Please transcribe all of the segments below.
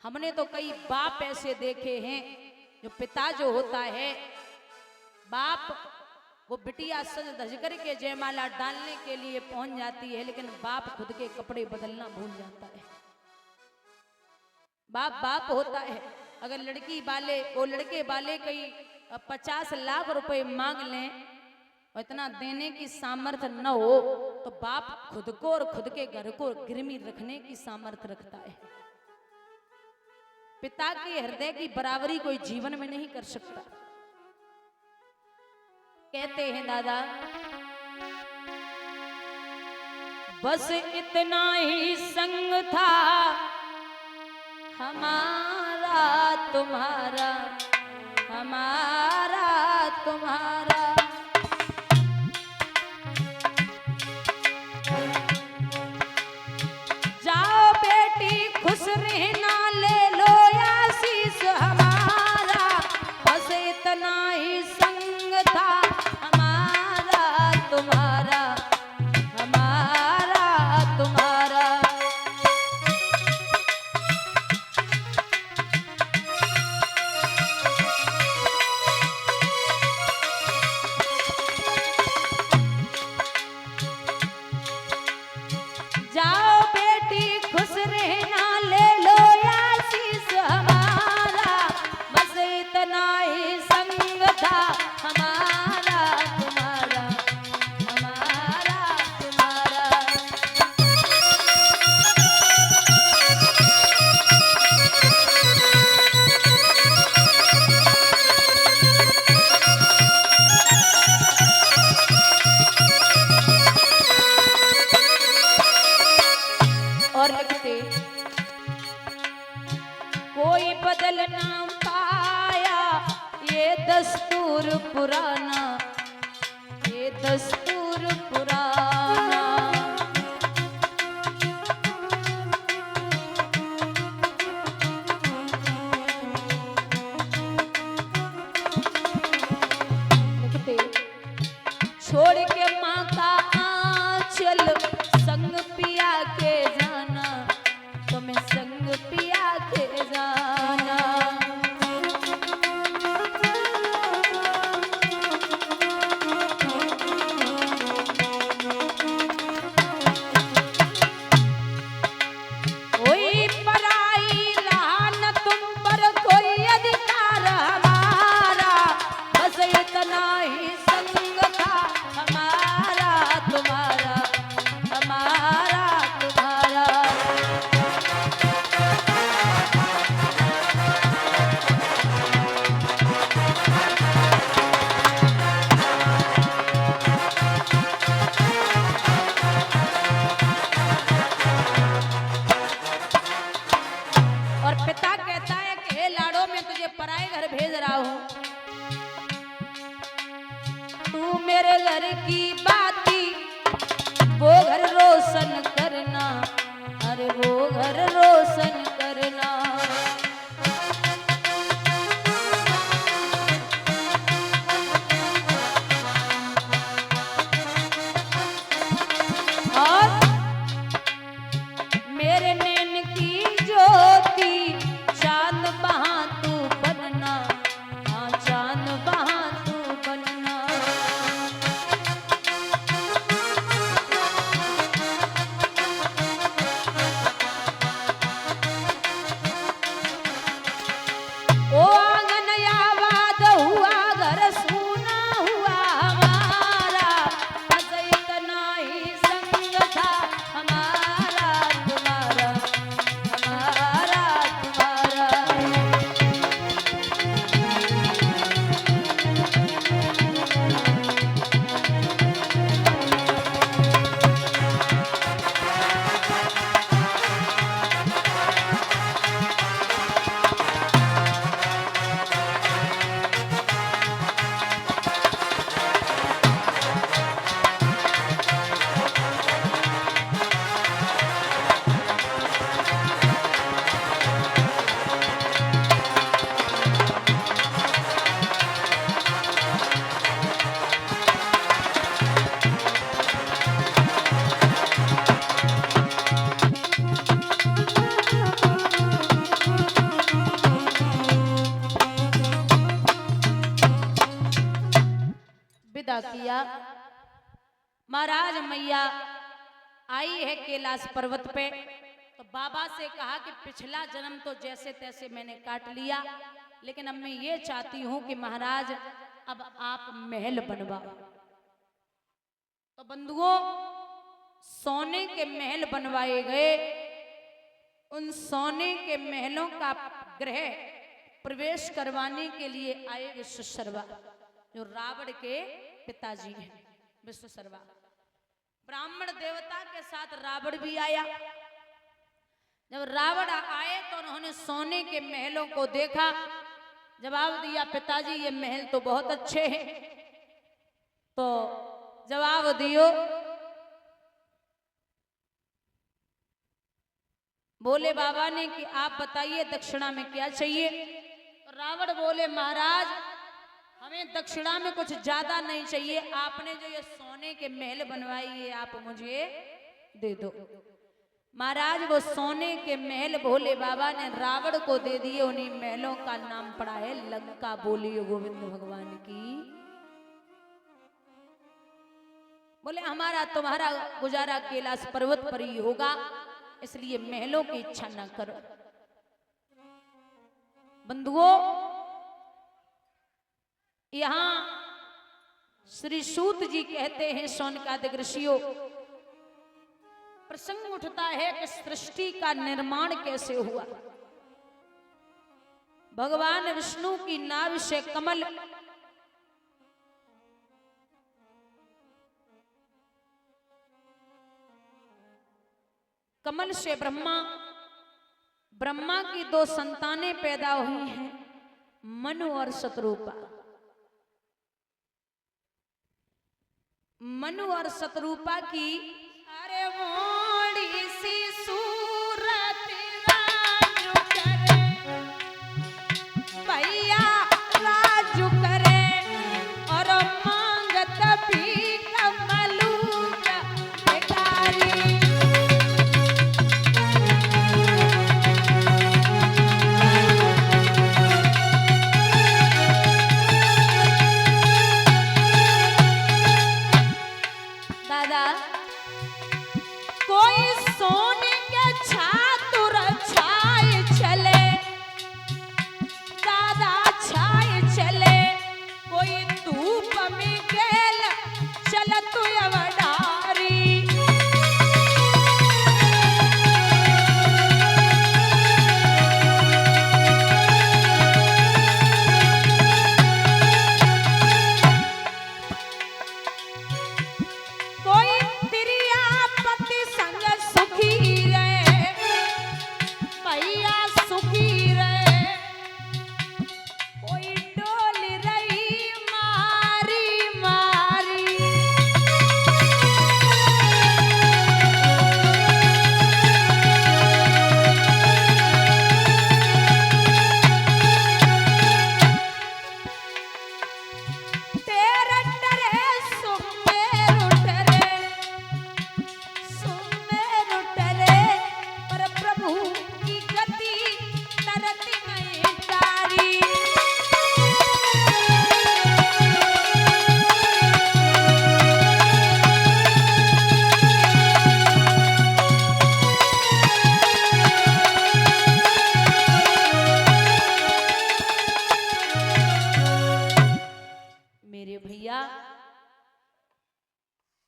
हमने तो कई बाप ऐसे देखे हैं जो पिता जो होता है बाप, वो बिटिया सज धज करके जयमाला डालने के लिए पहुंच जाती है, लेकिन बाप खुद के कपड़े बदलना भूल जाता है। बाप बाप होता है। अगर लड़की वाले वो लड़के वाले कई 50 लाख रुपए मांग लें और इतना देने की सामर्थ्य न हो, तो बाप खुद को और खुद के घर को गिरवी रखने की सामर्थ्य रखता है। पिता के हृदय की बराबरी कोई जीवन में नहीं कर सकता। कहते हैं दादा, बस इतना ही संग था हमारा तुम्हारा, हमारा तुम्हारा। जाओ बेटी खुश रहना, ले लो आशीष हमारा। बस इतना ही संग था हमारा तुम्हारा, हमारा तुम्हारा। जाओ बेटी खुश रहना, ले लो आशीष हमारा। बस इतना ही संग था हमारा तुम्हारा, हमारा तुम्हारा। और लिखते, कोई बदल ना पाया ये दस्तूर पुराना, ये दस्तूर पुराना। लिखते, छोड़ के माँ का आंचल संग पिया के जाना, तुम्हें संग पिया के जाना। कोई पराई रहा न तुम पर कोई अधिकार हमारा। बस इतना ही संग था हमारा तुम्हारा, हमारा तुम्हारा। और पिता कहता है कि हे लाड़ो, मैं तुझे पराए घर भेज रहा हूं, तू मेरे घर की बाती वो घर रोशन करना, अरे वो घर रोशन करना। और मेरे नैन की ज्योति चांद बहा तू बनना, हाँ चांद बहा तू बनना। दिया। महाराज मैया आई है कैलाश पर्वत पे, तो बाबा से कहा कि पिछला जन्म तो जैसे तैसे मैंने काट लिया, लेकिन अब मैं ये चाहती हूं कि महाराज अब आप महल बनवाओ। तो बंधुओं, सोने के महल बनवाए गए। उन सोने के महलों का गृह प्रवेश करवाने के लिए आए विश्वशर्मा, जो रावण के पिताजी हैं। विश्वशर्मा ब्राह्मण देवता के साथ रावण भी आया। जब रावण आए तो उन्होंने सोने के महलों को देखा, जवाब दिया पिताजी ये महल तो बहुत अच्छे हैं। तो जवाब दियो, बोले बाबा ने कि आप बताइए दक्षिणा में क्या चाहिए। तो रावण बोले महाराज हमें दक्षिणा में कुछ ज्यादा नहीं चाहिए, आपने जो ये सोने के महल बनवाई है आप मुझे दे दो। महाराज वो सोने के महल भोले बाबा ने रावण को दे दिए। उन्हीं महलों का नाम पड़ा है लंका। बोलिए गोविंद भगवान की। बोले हमारा तुम्हारा गुजारा कैलाश पर्वत पर ही होगा, इसलिए महलों की इच्छा ना करो। बंधुओं, यहां श्री सूत जी कहते हैं, शौनकादिक ऋषियों, प्रसंग उठता है कि सृष्टि का निर्माण कैसे हुआ। भगवान विष्णु की नाभि से कमल, कमल से ब्रह्मा, ब्रह्मा की दो संतानें पैदा हुई हैं, मनु और शतरूपा। मनु और शतरूपा की अरे मोड़ी सी सूरत राजू करे, भैया राजू करे, और मांगत भी कमलू बेकारी। दादा कोई सोने के छातुर छाए चले, दादा छाए चले, कोई धूप में गेल चल तू अवडारी।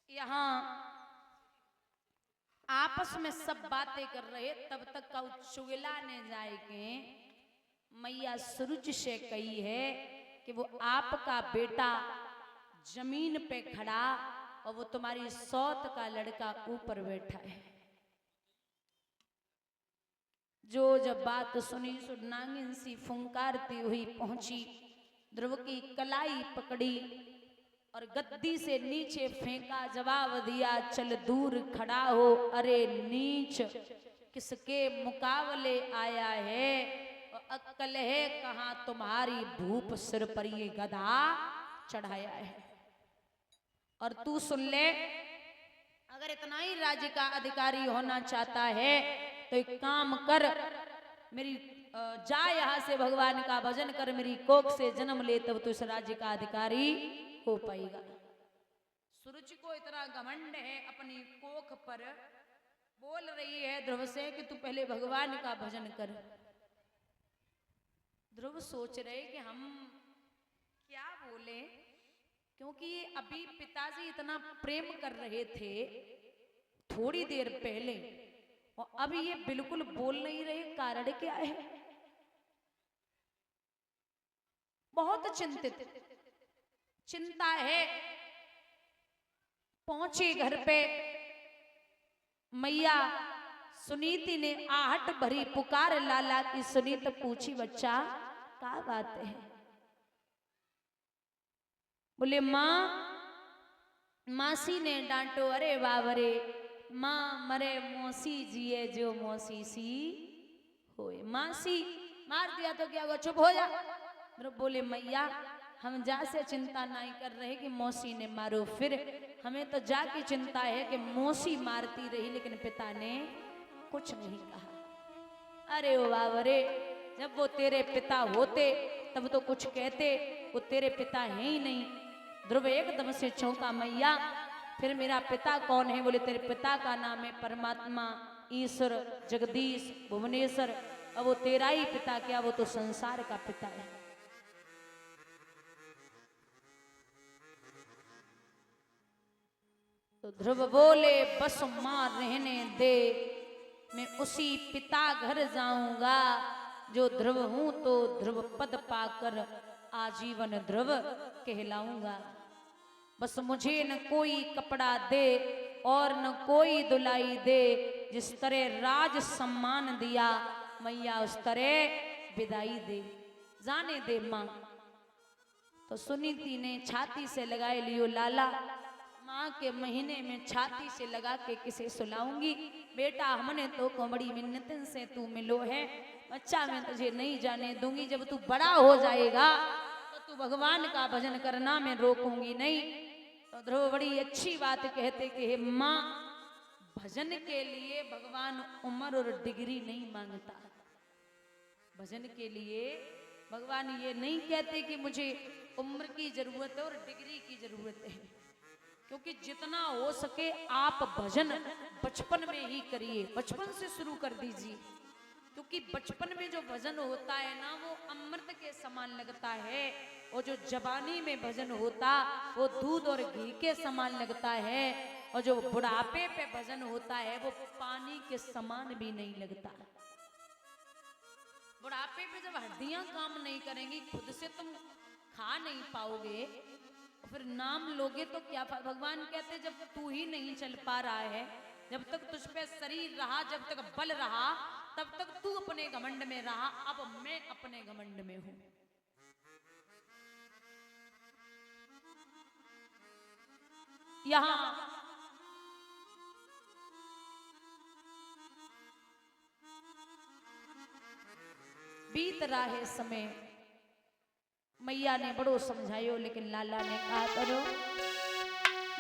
यहाँ आपस में सब बातें कर रहे, तब तक का चुगला ने जाए के मैया सूरज से कही है कि वो आपका बेटा जमीन पे खड़ा और वो तुम्हारी सौत का लड़का ऊपर बैठा है। जो जब बात सुनी सो नागिन सी फुंकारती हुई पहुंची, ध्रुव की कलाई पकड़ी और गद्दी से नीचे फेंका। जवाब दिया चल दूर खड़ा हो, अरे नीच किसके मुकाबले आया है, अक्ल है कहाँ तुम्हारी, भूप सिर पर ये गधा चढ़ाया है। और तू सुन ले, अगर इतना ही राज्य का अधिकारी होना चाहता है तो एक काम कर, मेरी जा यहाँ से भगवान का भजन कर, मेरी कोख से जन्म ले, तब तो इस राज्य का अधिकारी हो पाएगा। सुरुचि को इतना घमंड है अपनी कोख पर, बोल रही है ध्रुव से कि तू पहले भगवान का भजन कर। ध्रुव सोच रहे कि हम क्या बोले, क्योंकि अभी पिताजी इतना प्रेम कर रहे थे थोड़ी देर पहले, और अभी ये बिल्कुल बोल नहीं रहे। कारण क्या है? बहुत चिंता है। पहुंचे घर पे, मैया सुनीति ने आहट भरी पुकार लाला की सुनी तो पूछी, बच्चा क्या बात है? बोले माँ, मासी ने डांटो। अरे बाबरे, माँ मरे मौसी जिए जो मौसी सी होए। मासी मार दिया तो क्या हुआ, चुप हो जा। बोले मैया हम जा से चिंता नहीं कर रहे कि मौसी ने मारो, फिर हमें तो जा की चिंता है कि मौसी मारती रही लेकिन पिता ने कुछ नहीं कहा। अरे ओ बाबरे, जब वो तेरे पिता होते तब तो कुछ कहते, वो तेरे पिता है ही नहीं। ध्रुव एकदम से चौंका, मैया फिर मेरा पिता कौन है? बोले तेरे पिता का नाम है परमात्मा, ईश्वर, जगदीश, भुवनेश्वर। अब वो तेरा ही पिता क्या, वो तो संसार का पिता है। तो ध्रुव बोले बस मां रहने दे, मैं उसी पिता घर जाऊंगा जो ध्रुव हूं, तो ध्रुव पद पाकर आजीवन ध्रुव कहलाऊंगा। बस मुझे न कोई कपड़ा दे और न कोई दुलाई दे, जिस तरह राज सम्मान दिया मैया उस तरह विदाई दे, जाने दे मां। तो सुनीति ने छाती से लगाए लियो लाला, माँ के महीने में छाती से लगा के किसे सुलाऊंगी? बेटा हमने तो बड़ी मिन्नतन से तू मिलो है, बच्चा मैं तुझे नहीं जाने दूंगी। जब तू बड़ा हो जाएगा तो तू भगवान का भजन करना, मैं रोकूंगी नहीं। तो ध्रुव बड़ी अच्छी बात कहते कि हे माँ, भजन के लिए भगवान उम्र और डिग्री नहीं मांगता। भजन के लिए भगवान ये नहीं कहते कि मुझे उम्र की जरूरत है और डिग्री की जरूरत है, क्योंकि जितना हो सके आप भजन बचपन में ही करिए, बचपन से शुरू कर दीजिए। क्योंकि बचपन में जो भजन होता है ना, वो अमृत के समान लगता है, और जो जवानी में भजन होता वो दूध और घी के समान लगता है, और जो बुढ़ापे पे भजन होता है वो पानी के समान भी नहीं लगता। बुढ़ापे पे जब हड्डियां काम नहीं करेंगी, खुद से तुम खा नहीं पाओगे, फिर नाम लोगे तो क्या? भगवान कहते जब तू ही नहीं चल पा रहा है, जब तक तुझ पे शरीर रहा, जब तक बल रहा, तब तक तू अपने घमंड में रहा। अब मैं अपने घमंड में हूं। यहां बीत रहा है समय, मैया ने बड़ो समझायो, लेकिन लाला ने कहा करो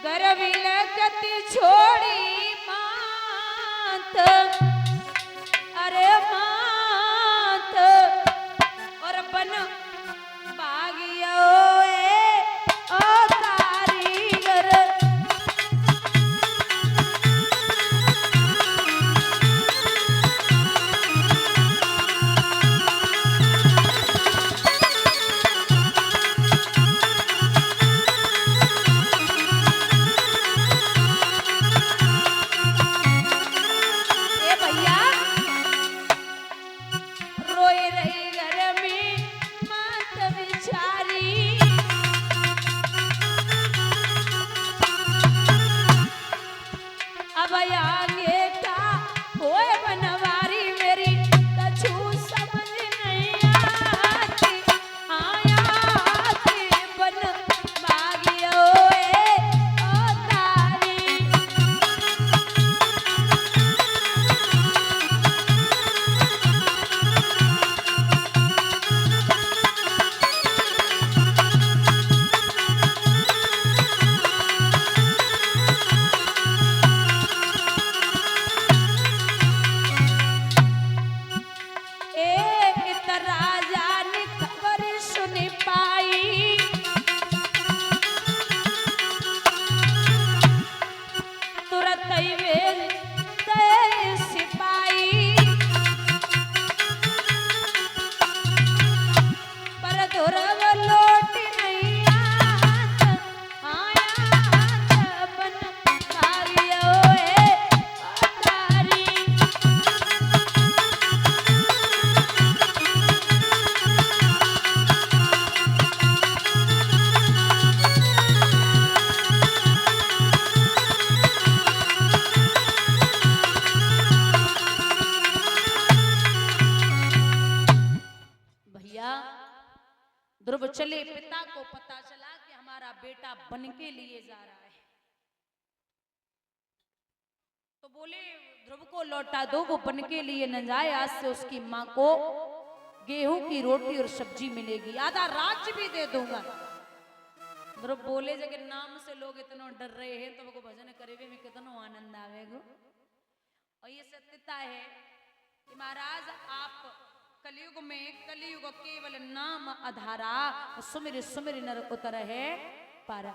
गर्विल गति छोड़ी मात, अरे मात और बन भागियो ओ कारीगर। ध्रुव चले, पिता को पता चला कि हमारा बेटा बन के लिए जा रहा है, तो बोले ध्रुव को लौटा दो, वो बन के लिए न जाए, आज से उसकी माँ को गेहूं की रोटी और सब्जी मिलेगी, आधा राज्य भी दे दूंगा। ध्रुव बोले जगह नाम से लोग इतना डर रहे हैं तो वो भजन करेवे में कितना आनंद आवेगो। और ये सत्यता है कि महाराज आप कलयुग में, कलयुग केवल नाम आधारा, सुमिर सुमिर नर उतर है पारा।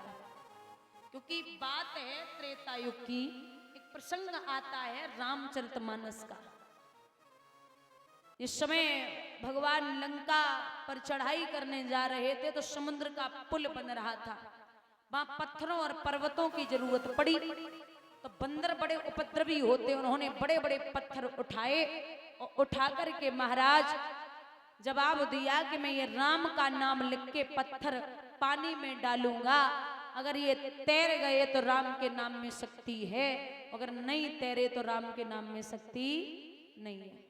क्योंकि बात है त्रेता युग की, एक प्रसंग आता है रामचरितमानस का। इस समय भगवान लंका पर चढ़ाई करने जा रहे थे तो समुद्र का पुल बन रहा था, वहां पत्थरों और पर्वतों की जरूरत पड़ी, तो बंदर बड़े उपद्रवी होते, उन्होंने बड़े बड़े पत्थर उठाए और उठा करके महाराज जवाब दिया कि मैं ये राम का नाम लिख के पत्थर पानी में डालूंगा, अगर ये तैर गए तो राम के नाम में शक्ति है, अगर नहीं तैरे तो राम के नाम में शक्ति नहीं है।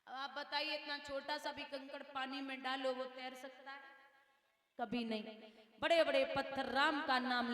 अब आप बताइए इतना छोटा सा भी कंकड़ पानी में डालो वो तैर सकता है? कभी नहीं। बड़े बड़े पत्थर राम का नाम